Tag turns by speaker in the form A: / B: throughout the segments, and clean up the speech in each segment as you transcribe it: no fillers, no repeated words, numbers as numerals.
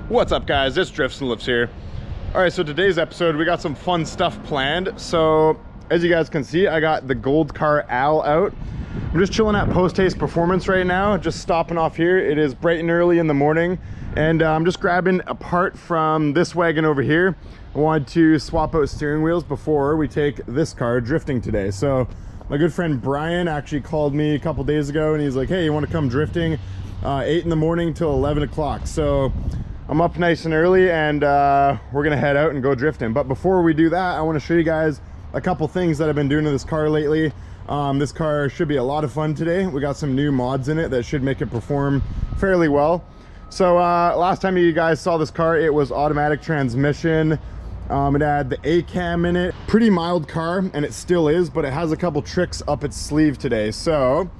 A: What's up, guys? It's Drifts and Lifts here. Alright, so today's episode, we got some fun stuff planned. So, as you guys can see, I got the gold car Al out. I'm just chilling at Post Haste Performance right now, just stopping off here. It is bright and early in the morning, and I'm just grabbing a part from this wagon over here. I wanted to swap out steering wheels before we take this car drifting today. So, my good friend Brian actually called me a couple days ago, and he's like, hey, you want to come drifting 8 in the morning till 11 o'clock. So, I'm up nice and early, and we're gonna head out and go drifting. But before we do that, I want to show you guys a couple things that I've been doing to this car lately. This car should be a lot of fun today. We got some new mods in it that should make it perform fairly well. So last time you guys saw this car, it was automatic transmission. It had the A-cam in it. Pretty mild car, and it still is, but it has a couple tricks up its sleeve today. So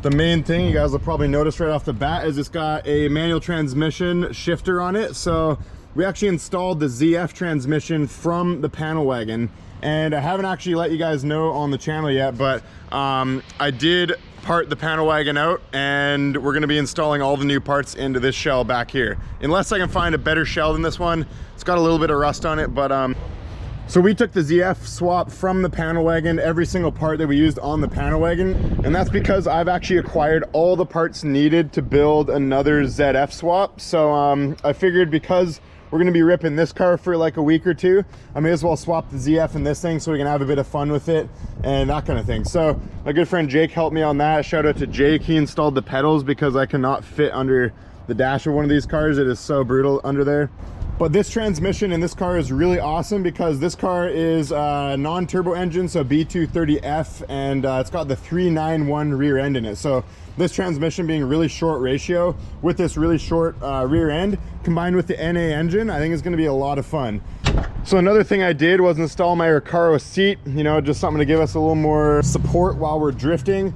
A: the main thing you guys will probably notice right off the bat is it's got a manual transmission shifter on it. So we actually installed the ZF transmission from the panel wagon, and I haven't actually let you guys know on the channel yet, but I did part the panel wagon out, and we're going to be installing all the new parts into this shell back here, unless I can find a better shell than this one. It's got a little bit of rust on it, but so we took the ZF swap from the panel wagon, every single part that we used on the panel wagon, and that's because I've actually acquired all the parts needed to build another ZF swap. So I figured because we're gonna be ripping this car for like a week or two, I may as well swap the ZF in this thing so we can have a bit of fun with it and that kind of thing. So my good friend Jake helped me on that. Shout out to Jake. He installed the pedals because I cannot fit under the dash of one of these cars. It is so brutal under there. But this transmission in this car is really awesome because this car is non-turbo engine, so B230F, and it's got the 391 rear end in it. So this transmission being really short ratio with this really short rear end combined with the NA engine, I think is going to be a lot of fun. So another thing I did was install my Recaro seat, you know, just something to give us a little more support while we're drifting.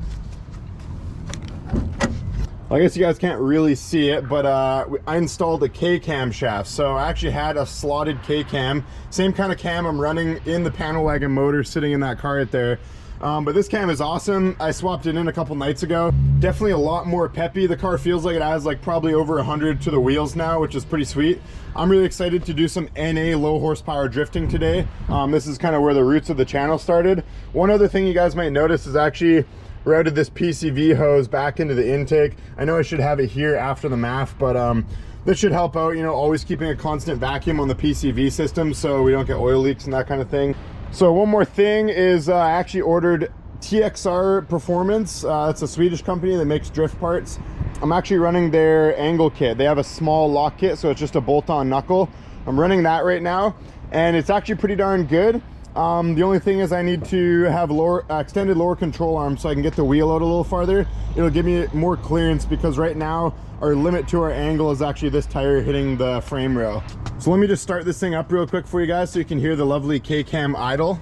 A: I guess you guys can't really see it, but I installed a K-cam shaft. So I actually had a slotted K-cam, same kind of cam I'm running in the panel wagon motor sitting in that car right there. But this cam is awesome. I swapped it in a couple nights ago. Definitely a lot more peppy. The car feels like it has like probably over 100 to the wheels now, which is pretty sweet. I'm really excited to do some NA low horsepower drifting today. This is kind of where the roots of the channel started. One other thing you guys might notice is actually routed this PCV hose back into the intake. I know I should have it here after the MAF, but this should help out, you know, always keeping a constant vacuum on the PCV system so we don't get oil leaks and that kind of thing. So one more thing is I actually ordered TXR Performance. It's a Swedish company that makes drift parts. I'm actually running their angle kit. They have a small lock kit, so it's just a bolt-on knuckle. I'm running that right now, and it's actually pretty darn good. The only thing is I need to have extended lower control arm so I can get the wheel out a little farther. It'll give me more clearance because right now our limit to our angle is actually this tire hitting the frame rail. So let me just start this thing up real quick for you guys so you can hear the lovely K-cam idle.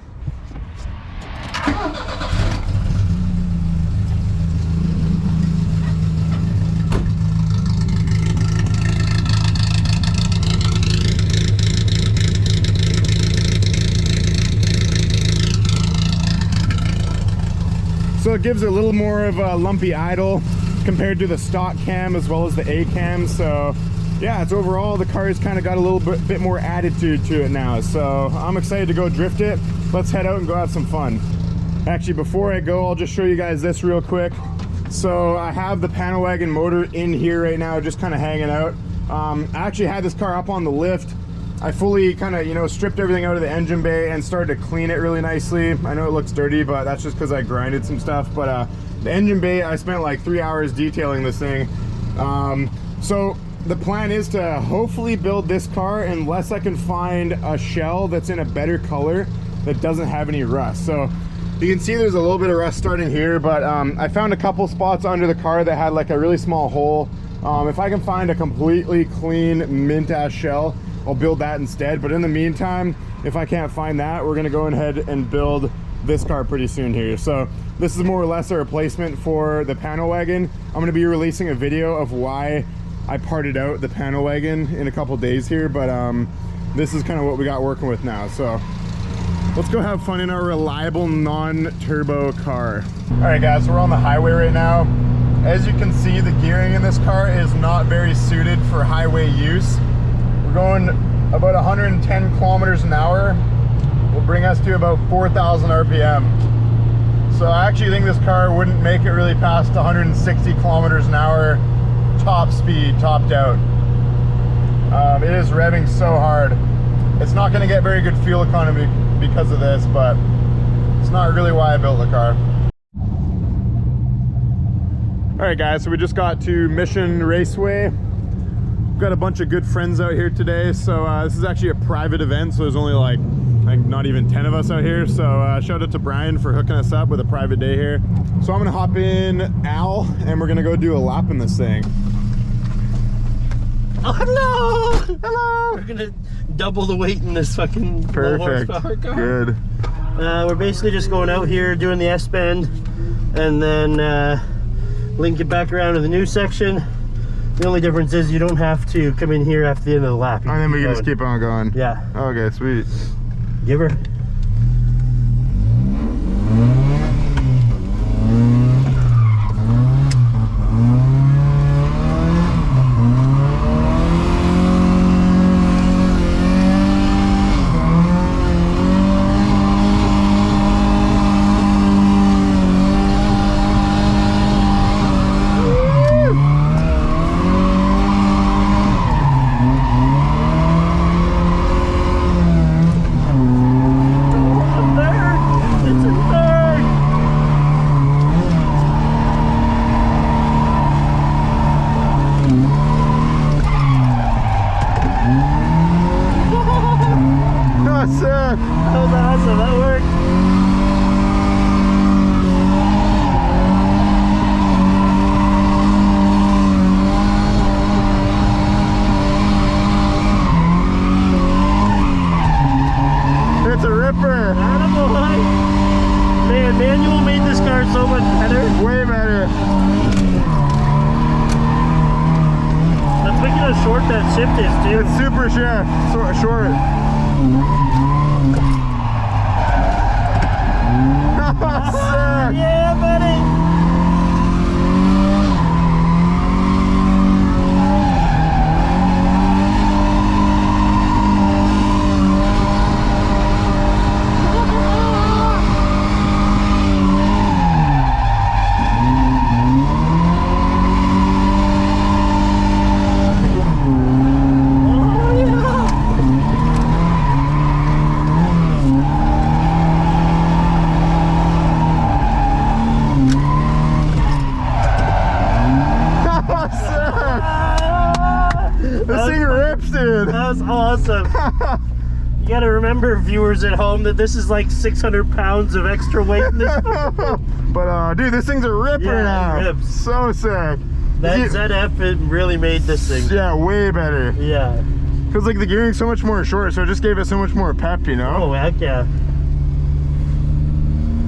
A: So it gives it a little more of a lumpy idle compared to the stock cam as well as the A cam. So yeah, it's overall the car's kind of got a little bit more attitude to it now. So I'm excited to go drift it. Let's head out and go have some fun. Actually, before I go, I'll just show you guys this real quick. So I have the panel wagon motor in here right now, just kind of hanging out. I actually had this car up on the lift. I fully kind of, you know, stripped everything out of the engine bay and started to clean it really nicely. I know it looks dirty, but that's just because I grinded some stuff. But the engine bay, I spent like 3 hours detailing this thing. So the plan is to hopefully build this car unless I can find a shell that's in a better color that doesn't have any rust. So you can see there's a little bit of rust starting here, but I found a couple spots under the car that had like a really small hole. If I can find a completely clean mint ash shell, I'll build that instead. But in the meantime, if I can't find that, we're gonna go ahead and build this car pretty soon here. So this is more or less a replacement for the panel wagon. I'm gonna be releasing a video of why I parted out the panel wagon in a couple days here, but this is kind of what we got working with now. So let's go have fun in our reliable non-turbo car. All right guys, so we're on the highway right now. As you can see, the gearing in this car is not very suited for highway use. going about 110 kilometers an hour. Will bring us to about 4,000 RPM. So I actually think this car wouldn't make it really past 160 kilometers an hour top speed, topped out. It is revving so hard. It's not going to get very good fuel economy because of this, but it's not really why I built the car. Alright guys, so we just got to Mission Raceway. We've got a bunch of good friends out here today, so this is actually a private event, so there's only like not even 10 of us out here. So shout out to Brian for hooking us up with a private day here. So I'm gonna hop in Al and we're gonna go do a lap in this thing.
B: Oh, hello!
A: Hello!
B: We're gonna double the weight in this fucking
A: perfect
B: low horsepower car.
A: Good.
B: We're basically just going out here doing the S-bend and then link it back around to the new section. The only difference is you don't have to come in here after the end of the lap.
A: And then we can just keep on going.
B: Yeah.
A: Okay, sweet.
B: Give her.
A: It's super short.
B: Yeah, buddy. Awesome. You gotta remember, viewers at home, that this is like 600 pounds of extra weight in this.
A: But dude, this thing's a ripper now.
B: Rips.
A: So sick.
B: That ZF, it really made this thing.
A: Yeah, way better.
B: Yeah.
A: Because like the gearing's so much more short, so it just gave it so much more pep, you know?
B: Oh, heck yeah.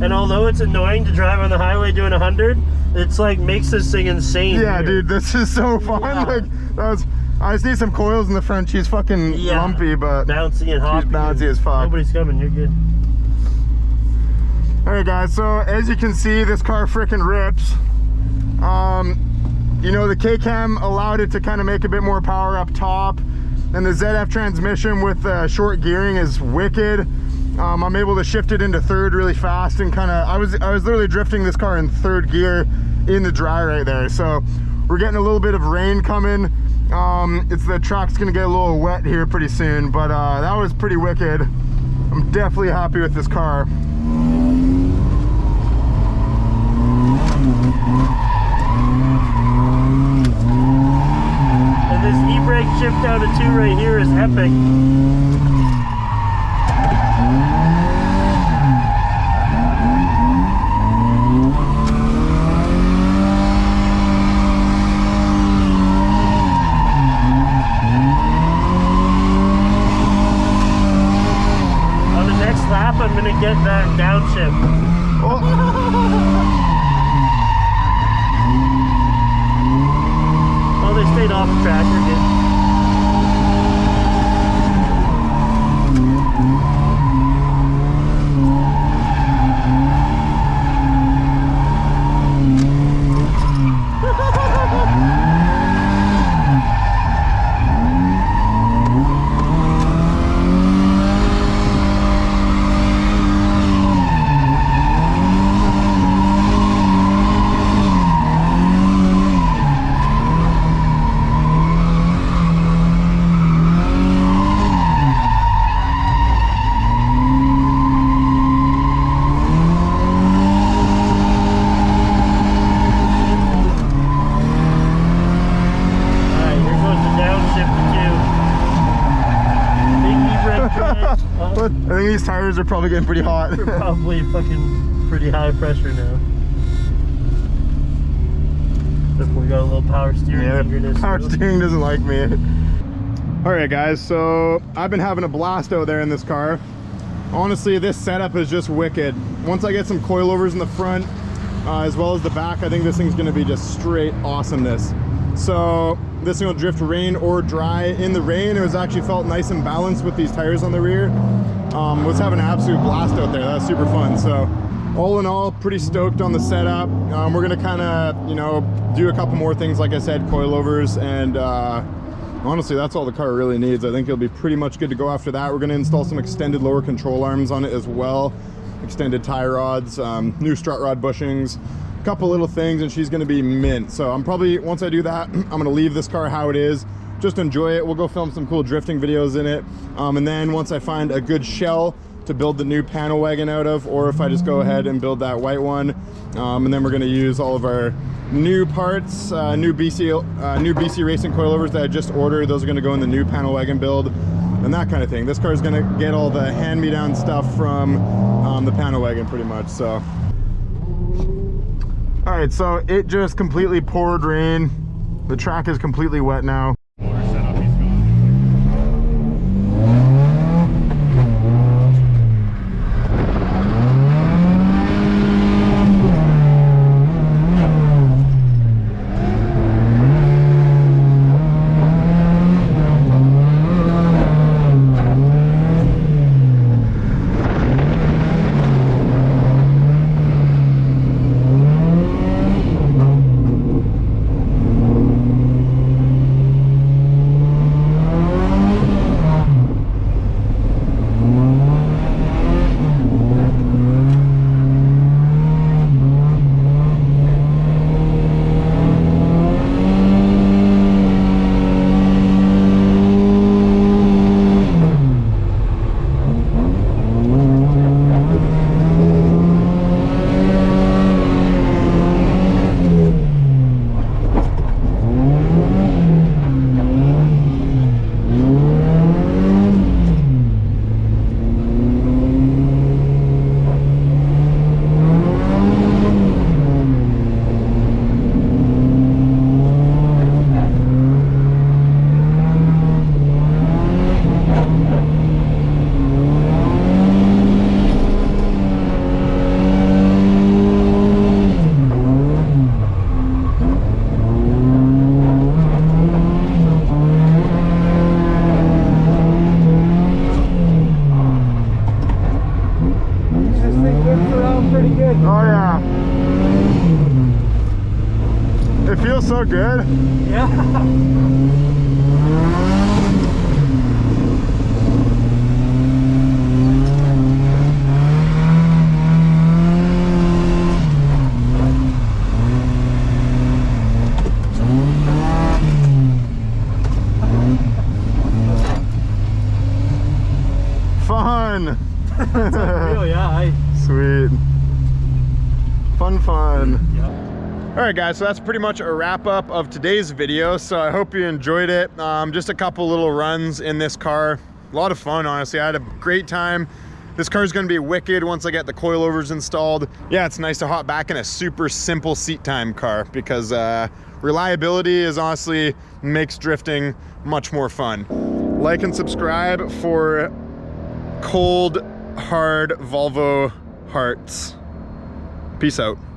B: And although it's annoying to drive on the highway doing 100, it's like makes this thing insane.
A: Yeah,
B: here.
A: dude, this is so fun.
B: Yeah.
A: Like that was. I just need some coils in the front. She's fucking lumpy, but
B: bouncy and hoppy.
A: She's bouncy as fuck.
B: Nobody's coming. You're good.
A: All right, guys. So as you can see, this car freaking rips. You know, the K-Cam allowed it to kind of make a bit more power up top, and the ZF transmission with short gearing is wicked. I'm able to shift it into third really fast and kind of. I was literally drifting this car in third gear in the dry right there. So we're getting a little bit of rain coming. The track's gonna get a little wet here pretty soon, but that was pretty wicked. I'm definitely happy with this car.
B: And this e-brake shift down to 2 right here is epic. I'm gonna get that downshift.
A: Oh,
B: oh, they stayed off the track. You're good.
A: I think these tires are probably getting pretty hot.
B: They're probably fucking pretty high pressure now. We got a little power steering.
A: Yeah, power steering doesn't like me. All right, guys, so I've been having a blast out there in this car. Honestly, this setup is just wicked. Once I get some coilovers in the front, as well as the back, I think this thing's gonna be just straight awesomeness. So this thing will drift rain or dry. In the rain, it was actually felt nice and balanced with these tires on the rear. Was having an absolute blast out there. That's super fun. So all in all, pretty stoked on the setup. We're gonna kind of, you know, do a couple more things, like I said, coilovers, and honestly, that's all the car really needs. I think it'll be pretty much good to go after that. We're gonna install some extended lower control arms on it as well, extended tie rods, new strut rod bushings, a couple little things, and she's gonna be mint. So I'm probably, once I do that, I'm gonna leave this car how it is, just enjoy it. We'll go film some cool drifting videos in it, and then once I find a good shell to build the new panel wagon out of, or if I just go ahead and build that white one, and then we're going to use all of our new parts, new BC racing coilovers that I just ordered. Those are going to go in the new panel wagon build and that kind of thing. This car is going to get all the hand-me-down stuff from the panel wagon pretty much. So all right, so it just completely poured rain. The track is completely wet now. It feels so good.
B: Yeah.
A: Fun.
B: It's unreal, yeah.
A: Sweet. Fun.
B: Yeah.
A: All right, guys, so that's pretty much a wrap up of today's video. So I hope you enjoyed it. Just a couple little runs in this car. A lot of fun, honestly. I had a great time. This car is going to be wicked once I get the coilovers installed. Yeah, it's nice to hop back in a super simple seat time car because reliability is honestly makes drifting much more fun. Like and subscribe for cold, hard Volvo hearts. Peace out.